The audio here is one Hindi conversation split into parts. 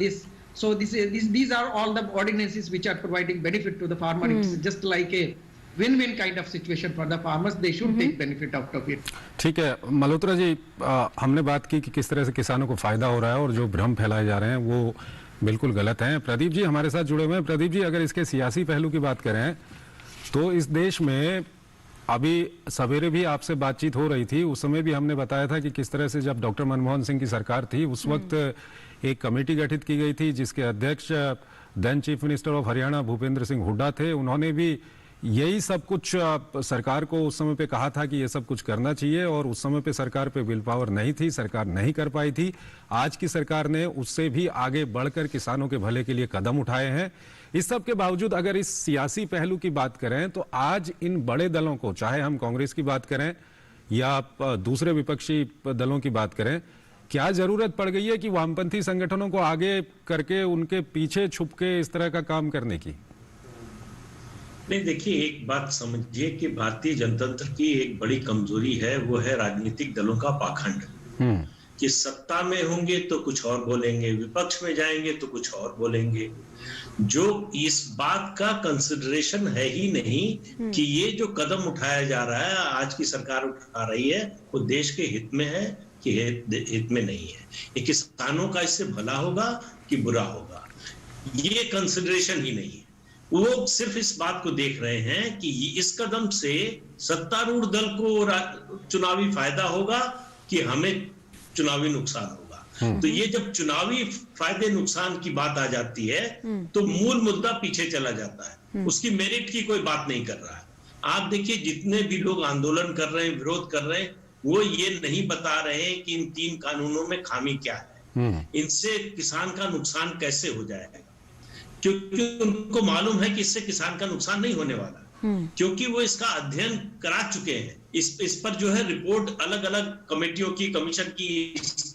this. So these are all the ordinances which are providing benefit to the farmer. It's just like a win-win kind of situation for the farmers. They should take benefit out of it. ठीक है मल्होत्रा जी, हमने बात की कि किस तरह से किसानों को फायदा हो रहा है और जो भ्रम फैलाए जा रहे हैं वो बिल्कुल गलत हैं। प्रदीप जी हमारे साथ जुड़े हुए हैं। प्रदीप जी, अगर इसके सियासी पहलू की बात करें तो इस देश में अभी सवेरे भी आपसे बातचीत हो रही थी, उस समय भी हमने बताया था कि किस तरह से जब डॉक्टर मनमोहन सिंह की सरकार थी उस वक्त एक कमेटी गठित की गई थी जिसके अध्यक्ष then chief minister of Haryana Bhupendra Singh Hooda थे। उन्होंने भी यही सब कुछ सरकार को उस समय पे कहा था कि ये सब कुछ करना चाहिए और उस समय पे सरकार पे विल पावर नहीं थी, सरकार नहीं कर पाई थी। आज की सरकार ने उससे भी आगे बढ़कर किसानों के भले के लिए कदम उठाए हैं। इस सब के बावजूद अगर इस सियासी पहलू की बात करें तो आज इन बड़े दलों को, चाहे हम कांग्रेस की बात करें या दूसरे विपक्षी दलों की बात करें, क्या जरूरत पड़ गई है कि वामपंथी संगठनों को आगे करके उनके पीछे छुप के इस तरह का काम करने की? नहीं, देखिए एक बात समझिए कि भारतीय जनतंत्र की एक बड़ी कमजोरी है, वो है राजनीतिक दलों का पाखंड। कि सत्ता में होंगे तो कुछ और बोलेंगे, विपक्ष में जाएंगे तो कुछ और बोलेंगे। जो इस बात का कंसिडरेशन है ही नहीं कि ये जो कदम उठाया जा रहा है, आज की सरकार उठा रही है, वो देश के हित में है कि हित में नहीं है। ये किसानों का इससे भला होगा कि बुरा होगा, ये कंसिडरेशन ही नहीं है। वो सिर्फ इस बात को देख रहे हैं कि इस कदम से सत्तारूढ़ दल को चुनावी फायदा होगा कि हमें चुनावी नुकसान होगा। तो ये जब चुनावी फायदे नुकसान की बात आ जाती है तो मूल मुद्दा पीछे चला जाता है, उसकी मेरिट की कोई बात नहीं कर रहा है। आप देखिए जितने भी लोग आंदोलन कर रहे हैं, विरोध कर रहे हैं, वो ये नहीं बता रहे हैं कि इन 3 कानूनों में खामी क्या है, इनसे किसान का नुकसान कैसे हो जाएगा, क्योंकि उनको मालूम है कि इससे किसान का नुकसान नहीं होने वाला, क्योंकि वो इसका अध्ययन करा चुके हैं। इस पर जो है रिपोर्ट अलग अलग कमेटियों की, कमीशन की,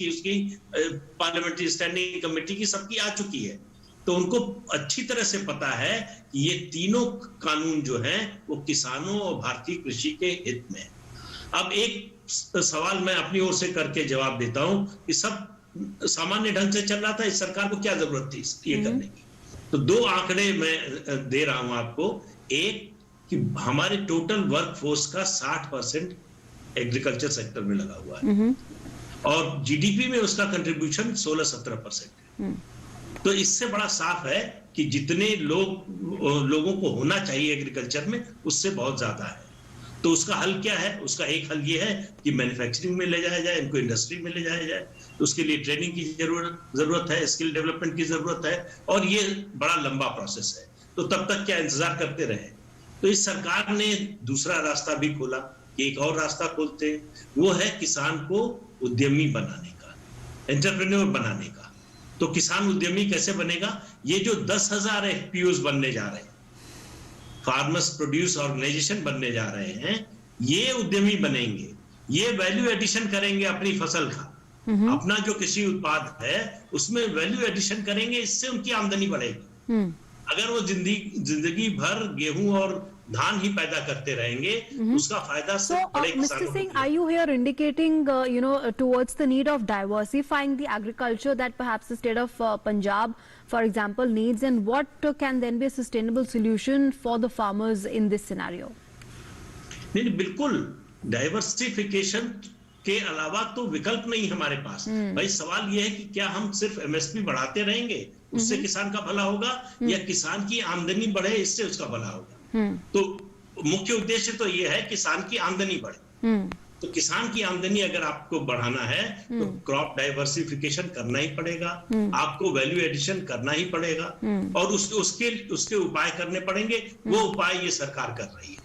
उसकी पार्लियामेंट्री स्टैंडिंग कमेटी की, सबकी आ चुकी है। तो उनको अच्छी तरह से पता है कि ये तीनों कानून जो हैं वो किसानों और भारतीय कृषि के हित में। अब एक सवाल मैं अपनी ओर से करके जवाब देता हूं कि सब सामान्य ढंग से चल रहा था, इस सरकार को क्या जरूरत थी ये करने की? तो 2 आंकड़े मैं दे रहा हूं आपको। एक कि हमारे टोटल वर्कफोर्स का 60% एग्रीकल्चर सेक्टर में लगा हुआ है और जीडीपी में उसका कंट्रीब्यूशन 16-17% है। तो इससे बड़ा साफ है कि जितने लोगों को होना चाहिए एग्रीकल्चर में, उससे बहुत ज्यादा है। तो उसका हल क्या है? उसका एक हल ये है कि मैन्युफैक्चरिंग में ले जाया जाए, इनको इंडस्ट्री में ले जाया जाए। तो उसके लिए ट्रेनिंग की जरूरत है, स्किल डेवलपमेंट की जरूरत है, और ये बड़ा लंबा प्रोसेस है। तो तब तक क्या इंतजार करते रहे? तो इस सरकार ने दूसरा रास्ता भी खोला, एक और रास्ता खोलते हैं, वो है किसान को उद्यमी बनाने का, एंटरप्रेन्योर बनाने का। तो किसान उद्यमी कैसे बनेगा? ये जो 10,000 एफपीओज बनने जा रहे हैं, फार्मर्स प्रोड्यूस ऑर्गेनाइजेशन बनने जा रहे हैं, ये उद्यमी बनेंगे, ये वैल्यू एडिशन करेंगे अपनी फसल का, अपना जो कृषि उत्पाद है उसमें वैल्यू एडिशन करेंगे, इससे उनकी आमदनी बढ़ेगी। अगर वो जिंदगी भर गेहूं और धान ही पैदा करते रहेंगे, उसका फायदा सिर्फ बड़े किसानों Mr. Singh, are you here indicating, towards the need of diversifying the agriculture that perhaps the state of Punjab, for example, needs, and what can then be a sustainable solution for the farmers in this scenario? नहीं, बिल्कुल डाइवर्सिफिकेशन के अलावा तो विकल्प नहीं हमारे पास। भाई सवाल यह है कि क्या हम सिर्फ एमएसपी बढ़ाते रहेंगे, उससे किसान का भला होगा, या किसान की आमदनी बढ़े, इससे उसका भला होगा? तो मुख्य उद्देश्य तो यह है किसान की आमदनी बढ़े। तो किसान की आमदनी अगर आपको बढ़ाना है तो क्रॉप डाइवर्सिफिकेशन करना ही पड़ेगा, आपको वैल्यू एडिशन करना ही पड़ेगा, और उसके उपाय करने पड़ेंगे। वो उपाय ये सरकार कर रही है।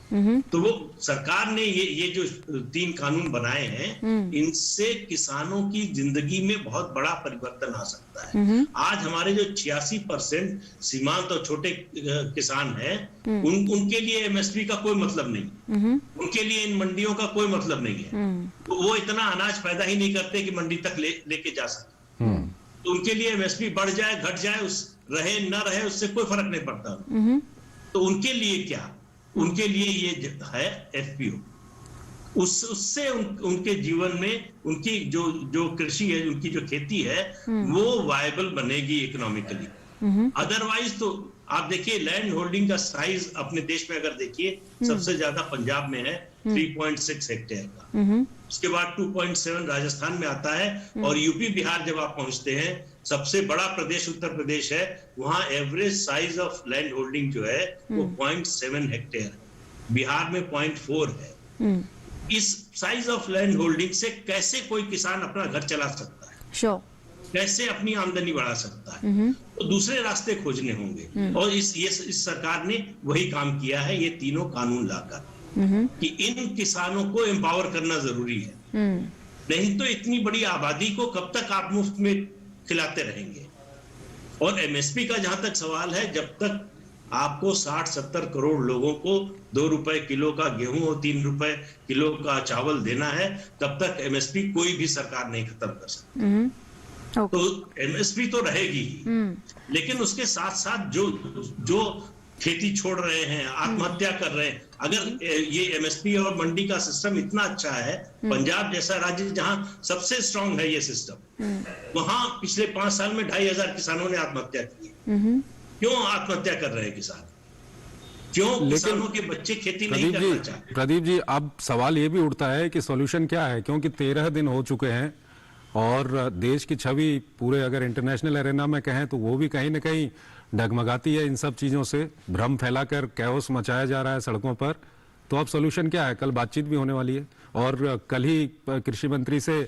तो वो सरकार ने ये जो 3 कानून बनाए हैं, इनसे किसानों की जिंदगी में बहुत बड़ा परिवर्तन आ सकता है। आज हमारे जो 86% सीमांत और छोटे किसान हैं, उनके लिए एमएसपी का कोई मतलब नहीं, उनके लिए इन मंडियों का कोई मतलब नहीं है। वो इतना अनाज पैदा ही नहीं करते कि मंडी तक लेके जा सके। तो उनके लिए एमएसपी बढ़ जाए, घट जाए, रहे न रहे, उससे कोई फर्क नहीं पड़ता। तो उनके लिए क्या? उनके लिए ये है एफपीओ। उससे उनके जीवन में उनकी जो कृषि है, उनकी जो खेती है, वो वायबल बनेगी इकोनॉमिकली। अदरवाइज तो आप देखिए लैंड होल्डिंग का साइज अपने देश में अगर देखिए, सबसे ज्यादा पंजाब में है 3.6 हेक्टेयर का, उसके बाद 2.7 राजस्थान में आता है, और यूपी बिहार जब आप पहुंचते हैं, सबसे बड़ा प्रदेश उत्तर प्रदेश है, वहां average size of land holding जो है वो 0.7 हेक्टेयर है, बिहार में 0.4 है। इस साइज ऑफ लैंड होल्डिंग से कैसे कोई किसान अपना घर चला सकता है? Sure. कैसे अपनी आमदनी बढ़ा सकता है? तो दूसरे रास्ते खोजने होंगे, और इस सरकार ने वही काम किया है, ये तीनों कानून लाकर, कि इन किसानों को एम्पावर करना जरूरी है। नहीं तो इतनी बड़ी आबादी को कब तक आप मुफ्त में खिलाते रहेंगे? और एमएसपी का जहां तक सवाल है, जब तक आपको 60-70 करोड़ लोगों को 2 रुपए किलो का गेहूं और 3 रुपए किलो का चावल देना है, तब तक एमएसपी कोई भी सरकार नहीं खत्म कर सकती। तो एमएसपी तो रहेगी ही, लेकिन उसके साथ साथ जो खेती छोड़ रहे हैं, आत्महत्या कर रहे हैं, अगर ये एमएसपी और मंडी का सिस्टम इतना अच्छा है, पंजाब जैसा राज्य जहां सबसे स्ट्रांग है ये सिस्टम, वहां पिछले 5 साल में 2,500 किसानों ने आत्महत्या की। क्यों आत्महत्या कर रहे हैं किसान? क्यों किसानों के बच्चे खेती नहीं करना चाहते? प्रदीप जी, अब सवाल ये भी उठता है कि सॉल्यूशन क्या है, क्योंकि 13 दिन हो चुके हैं और देश की छवि पूरे अगर इंटरनेशनल एरेना में कहें तो वो भी कहीं ना कहीं डगमगाती है इन सब चीजों से, भ्रम फैलाकर कैओस मचाया जा रहा है सड़कों पर। तो अब सॉल्यूशन क्या है? कल बातचीत भी होने वाली है, और कल ही कृषि मंत्री से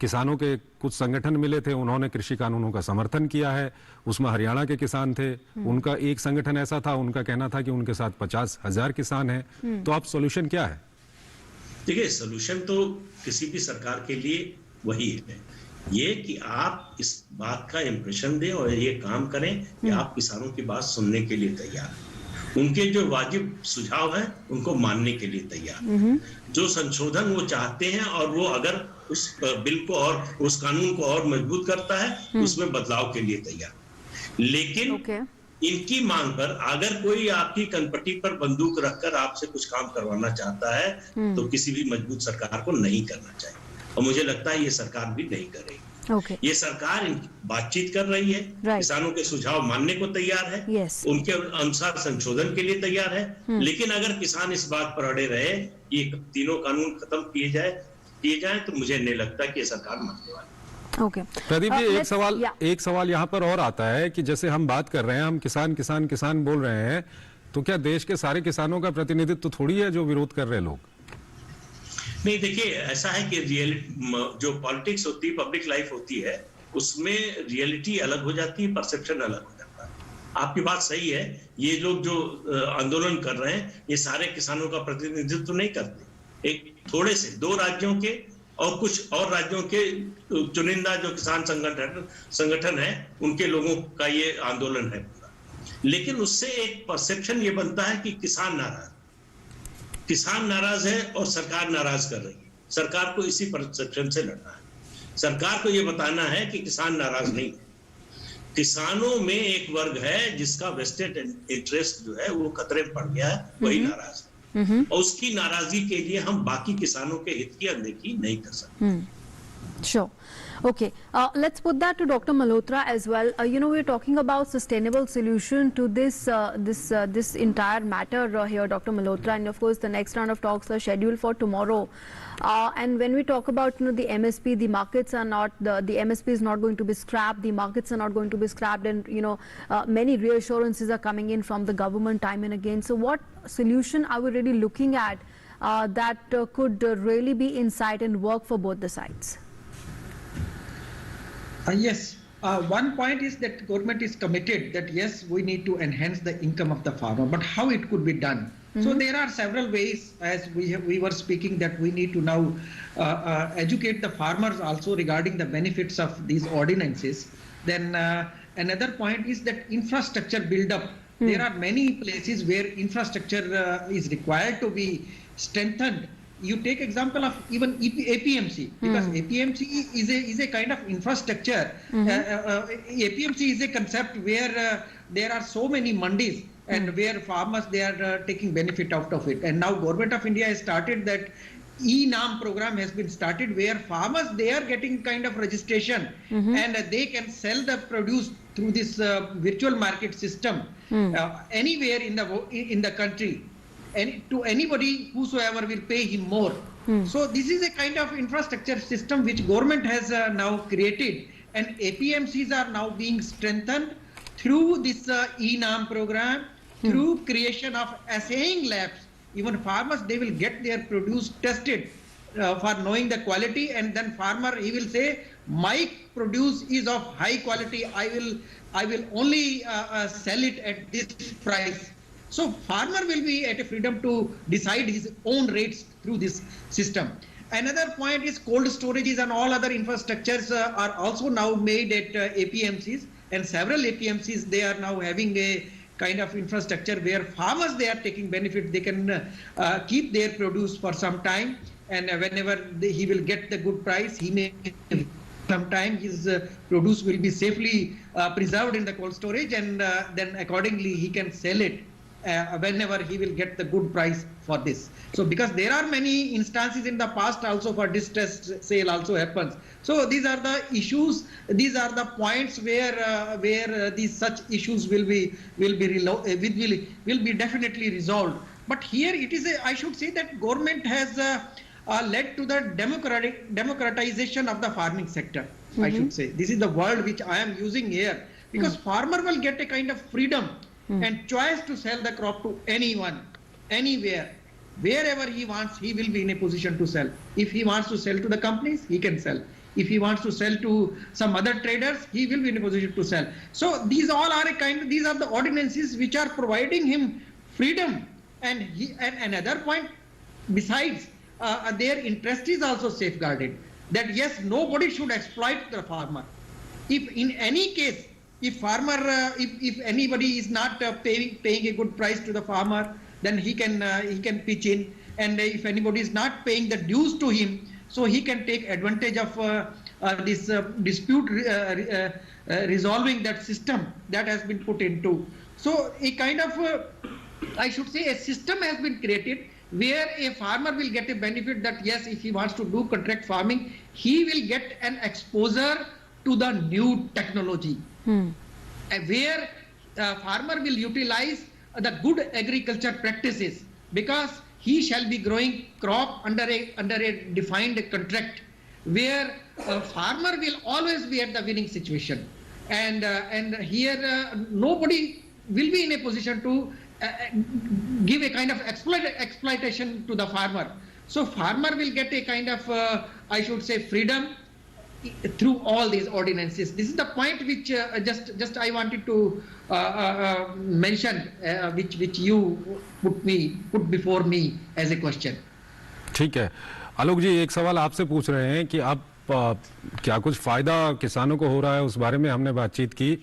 किसानों के कुछ संगठन मिले थे, उन्होंने कृषि कानूनों का समर्थन किया है, उसमें हरियाणा के किसान थे, उनका एक संगठन ऐसा था, उनका कहना था कि उनके साथ 50,000 किसान हैं। तो अब सॉल्यूशन क्या है? देखिए, सॉल्यूशन तो किसी भी सरकार के लिए वही है, ये कि आप इस बात का इंप्रेशन दें और ये काम करें कि आप किसानों की बात सुनने के लिए तैयार हैं, उनके जो वाजिब सुझाव हैं उनको मानने के लिए तैयार हैं, जो संशोधन वो चाहते हैं, और वो अगर उस बिल को और उस कानून को और मजबूत करता है, उसमें बदलाव के लिए तैयार। लेकिन इनकी मांग पर अगर कोई आपकी कनपट्टी पर बंदूक रखकर आपसे कुछ काम करवाना चाहता है, तो किसी भी मजबूत सरकार को नहीं करना चाहिए, और मुझे लगता है ये सरकार भी नहीं करेगी। ये सरकार बातचीत कर रही है, किसानों के सुझाव मानने को तैयार है, उनके अनुसार संशोधन के लिए तैयार है, लेकिन अगर किसान इस बात पर अड़े रहे, ये तीनों कानून खत्म किए जाए, तो मुझे नहीं लगता कि ये सरकार मानने वाली। प्रदीप जी, एक सवाल यहाँ पर और आता है कि जैसे हम बात कर रहे हैं, हम किसान बोल रहे हैं, तो क्या देश के सारे किसानों का प्रतिनिधित्व तो थोड़ी है जो विरोध कर रहे हैं लोग? नहीं, देखिए, ऐसा है कि जो पॉलिटिक्स होती है, पब्लिक लाइफ होती है, उसमें रियलिटी अलग हो जाती है, परसेप्शन अलग हो जाता है। आपकी बात सही है, ये लोग जो आंदोलन कर रहे हैं, ये सारे किसानों का प्रतिनिधित्व नहीं करते, एक थोड़े से 2 राज्यों के और कुछ और राज्यों के चुनिंदा जो किसान संगठन है, उनके लोगों का ये आंदोलन है पूरा। लेकिन उससे एक परसेप्शन ये बनता है कि किसान नाराज है और सरकार नाराज कर रही है। सरकार को इसी परसेप्शन से लड़ना है। सरकार को यह बताना है कि किसान नाराज नहीं है, किसानों में एक वर्ग है जिसका वेस्टेड इंटरेस्ट जो है वो खतरे में पड़ गया है, वही नाराज है, और उसकी नाराजगी के लिए हम बाकी किसानों के हित की अनदेखी नहीं कर सकते। Sure. Okay, let's put that to Dr. Malhotra as well. We're talking about sustainable solution to this entire matter here, Dr. Malhotra, and of course the next round of talks are scheduled for tomorrow. And when we talk about the MSP, the markets are not the MSP is not going to be scrapped. The markets are not going to be scrapped, and many reassurances are coming in from the government time and again. So, what solution are we really looking at that could really be in sight and work for both the sides? Yes. One point is that government is committed that yes, we need to enhance the income of the farmer, but how it could be done? So there are several ways, as we were speaking, that we need to now educate the farmers also regarding the benefits of these ordinances. Then another point is that infrastructure build up. There are many places where infrastructure is required to be strengthened. You take example of even APMC, because APMC is a kind of infrastructure. APMC is a concept where there are so many mandis and where farmers, they are taking benefit out of it. And now Government of India has started that e-NAM program has been started where farmers, they are getting kind of registration and they can sell the produce through this virtual market system anywhere in the country, and to anybody whosoever will pay him more. So this is a kind of infrastructure system which government has now created, and APMCs are now being strengthened through this e-NAM program, through creation of assaying labs. Even farmers, they will get their produce tested for knowing the quality, and then farmer, he will say, my produce is of high quality, I will only sell it at this price. So farmer will be at a freedom to decide his own rates through this system. Another point is cold storages and all other infrastructures are also now made at APMCs, and several APMCs, they are now having a kind of infrastructure where farmers, they are taking benefit. They can keep their produce for some time, and whenever he will get the good price, he may sometime his produce will be safely preserved in the cold storage, and then accordingly he can sell it whenever he will get the good price for this. So because there are many instances in the past also for distressed sale also happens. So these are the issues, these are the points where these such issues will be definitely resolved. But here it is I should say that government has led to the democratization of the farming sector. I should say this is the word which I am using here, because farmer will get a kind of freedom and choice to sell the crop to anyone, anywhere, wherever he wants. He will be in a position to sell. If he wants to sell to the companies, he can sell. If he wants to sell to some other traders, he will be in a position to sell. So these all are these are the ordinances which are providing him freedom. And another point, besides, their interest is also safeguarded. That yes, nobody should exploit the farmer. If in any case, if anybody is not paying a good price to the farmer, then he can pitch in, and if anybody is not paying the dues to him, so he can take advantage of this dispute resolving that system that has been put into. So a kind of I should say a system has been created where a farmer will get a benefit that yes, if he wants to do contract farming, he will get an exposure to the new technology, where farmer will utilize the good agriculture practices, because he shall be growing crop under a defined contract, where farmer will always be at the winning situation, and here nobody will be in a position to give a kind of exploitation to the farmer. So farmer will get a kind of I should say freedom through all these ordinances. This is the point which just I wanted to mention, which you put before me as a question. ठीक है आलोक जी, एक सवाल आपसे पूछ रहे हैं कि अब क्या कुछ फायदा किसानों को हो रहा है, उस बारे में हमने बातचीत की,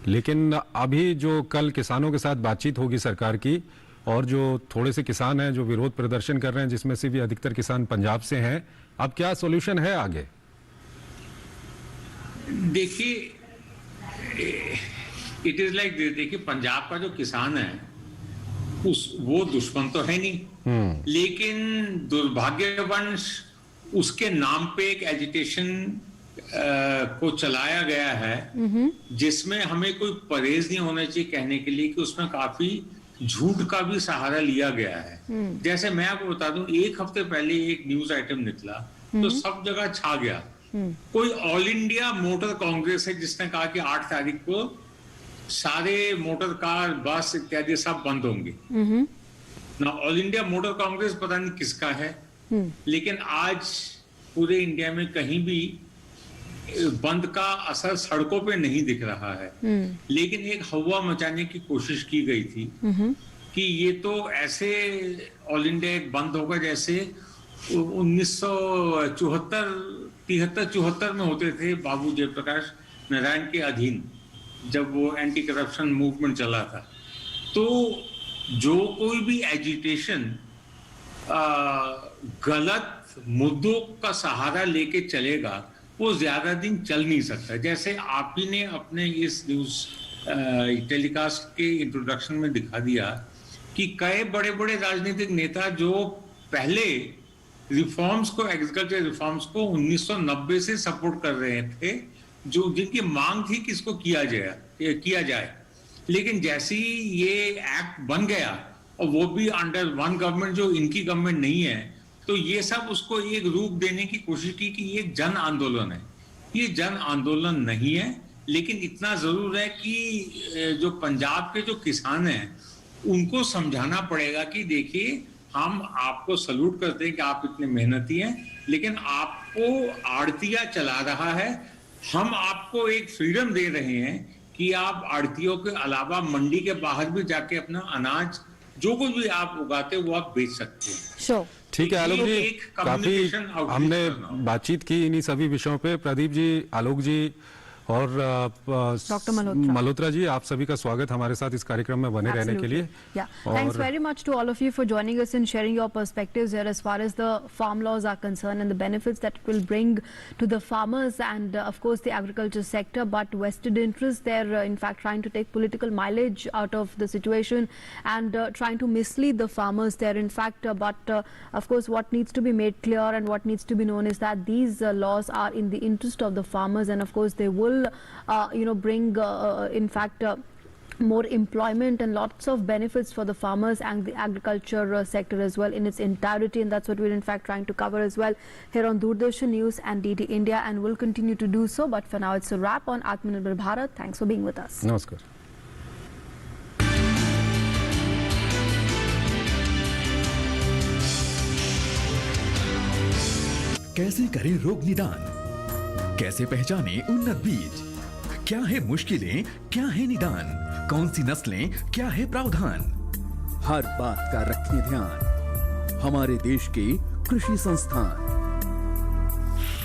लेकिन अभी जो कल किसानों के साथ बातचीत होगी सरकार की, और जो थोड़े से किसान हैं जो विरोध प्रदर्शन कर रहे हैं, जिसमें से भी अधिकतर किसान पंजाब से हैं, अब क्या सॉल्यूशन है आगे? देखिए, इट इज लाइक देखिए, पंजाब का जो किसान है वो दुश्मन तो है नहीं, लेकिन दुर्भाग्यवश उसके नाम पे एक एजिटेशन को चलाया गया है, जिसमें हमें कोई परहेज नहीं होना चाहिए कहने के लिए कि उसमें काफी झूठ का भी सहारा लिया गया है। जैसे मैं आपको बता दूं, एक हफ्ते पहले एक न्यूज आइटम निकला तो सब जगह छा गया। कोई ऑल इंडिया मोटर कांग्रेस है जिसने कहा कि 8 तारीख को सारे मोटर कार, बस इत्यादि सब बंद होंगे। ना ऑल इंडिया मोटर कांग्रेस पता नहीं किसका है, लेकिन आज पूरे इंडिया में कहीं भी बंद का असर सड़कों पे नहीं दिख रहा है। लेकिन एक हवा मचाने की कोशिश की गई थी कि ये तो ऐसे ऑल इंडिया एक बंद होगा जैसे 1973-74 में होते थे बाबू जयप्रकाश नारायण के अधीन, जब वो एंटी करप्शन मूवमेंट चला था। तो जो कोई भी एजिटेशन गलत मुद्दों का सहारा लेके चलेगा वो ज्यादा दिन चल नहीं सकता। जैसे आप ही ने अपने इस न्यूज टेलीकास्ट के इंट्रोडक्शन में दिखा दिया कि कई बड़े बड़े राजनीतिक नेता जो पहले रिफॉर्म्स को, एग्रीकल्चर रिफॉर्म्स को 1990 से सपोर्ट कर रहे थे, जो जिनकी मांग थी कि इसको किया जाए। लेकिन जैसे ही ये एक्ट बन गया, और वो भी अंडर वन गवर्नमेंट जो इनकी गवर्नमेंट नहीं है, तो ये सब उसको एक रूप देने की कोशिश की कि ये जन आंदोलन है। ये जन आंदोलन नहीं है, लेकिन इतना जरूर है कि जो पंजाब के जो किसान हैं उनको समझाना पड़ेगा कि देखिए, हम आपको सल्यूट करते हैं कि आप इतने मेहनती हैं, लेकिन आपको आड़तिया चला रहा है। हम आपको एक फ्रीडम दे रहे हैं कि आप आड़तियों के अलावा मंडी के बाहर भी जाके अपना अनाज जो कुछ भी आप उगाते हो वो आप बेच सकते हैं। Sure. ठीक है आलोक जी, एक काफी communication outreach हमने करना होगा। बातचीत की इन्हीं सभी विषयों पे। प्रदीप जी, आलोक जी और Dr. Malhotra. मल्होत्रा जी, आप सभी का स्वागत हमारे साथ इस कार्यक्रम में बने रहने के लिए। Yeah. Thanks very much to all of you for joining us and sharing your perspectives here as far as the farm laws are concerned and the benefits that it will bring to the farmers and of course the agriculture sector. But vested interests, they're in fact trying to take political mileage out of the situation and trying to mislead the farmers there in fact. But of course what needs to be made clear and what needs to be known is that these laws are in the interest of the farmers, and of course they will bring in fact more employment and lots of benefits for the farmers and the agriculture sector as well in its entirety, and that's what we're in fact trying to cover as well here on Doordarshan News and DD India, and we'll continue to do so. But for now it's a wrap on Atmanirbhar Bharat. Thanks for being with us. नमस्कार। कैसे करें रोग निदान, कैसे पहचाने उन्नत बीज, क्या है मुश्किलें, क्या है निदान, कौन सी नस्लें, क्या है प्रावधान, हर बात का रखिए ध्यान। हमारे देश के कृषि संस्थान,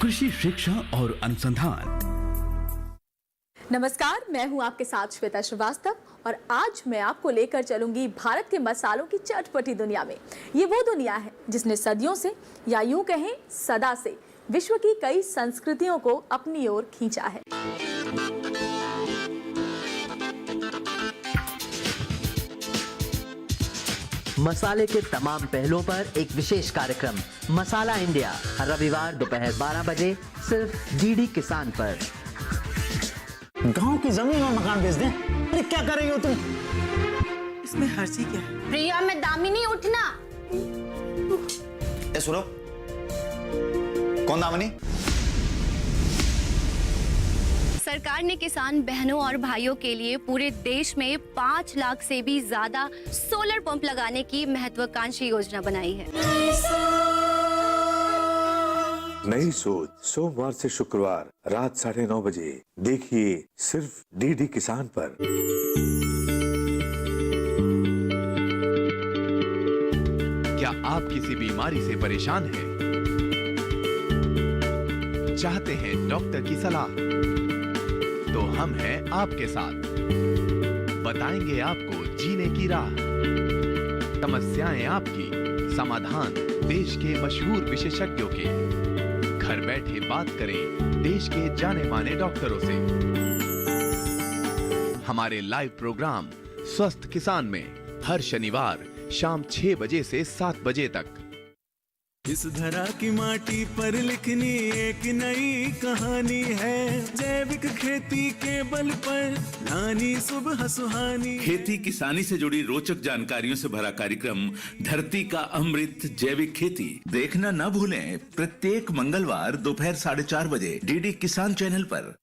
कृषि शिक्षा और अनुसंधान। नमस्कार, मैं हूं आपके साथ श्वेता श्रीवास्तव और आज मैं आपको लेकर चलूंगी भारत के मसालों की चटपटी दुनिया में। ये वो दुनिया है जिसने सदियों से या यूं कहें सदा से विश्व की कई संस्कृतियों को अपनी ओर खींचा है। मसाले के तमाम पहलुओं पर एक विशेष कार्यक्रम मसाला इंडिया, हर रविवार दोपहर 12 बजे सिर्फ डीडी किसान पर। गांव की जमीन और मकान बेच दें? अरे क्या कर रही हो तुम? इसमें हर्जी क्या है? प्रिया में दामिनी उठना। ए सुनो, कौन दामिनी? सरकार ने किसान बहनों और भाइयों के लिए पूरे देश में 5 लाख से भी ज्यादा सोलर पंप लगाने की महत्वाकांक्षी योजना बनाई है। नई सोच सोमवार से शुक्रवार रात 9:30 बजे देखिए सिर्फ डीडी किसान पर। क्या आप किसी बीमारी से परेशान हैं? चाहते हैं डॉक्टर की सलाह? तो हम हैं आपके साथ, बताएंगे आपको जीने की राह। समस्याएं आपकी, समाधान देश के मशहूर विशेषज्ञों के। घर बैठे बात करें देश के जाने माने डॉक्टरों से। हमारे लाइव प्रोग्राम स्वस्थ किसान में हर शनिवार शाम 6 बजे से 7 बजे तक। इस धरा की माटी पर लिखनी एक नई कहानी है, जैविक खेती के बल पर लानी सुबह सुहानी। खेती किसानी से जुड़ी रोचक जानकारियों से भरा कार्यक्रम धरती का अमृत जैविक खेती देखना न भूलें, प्रत्येक मंगलवार दोपहर 4:30 बजे डीडी किसान चैनल पर।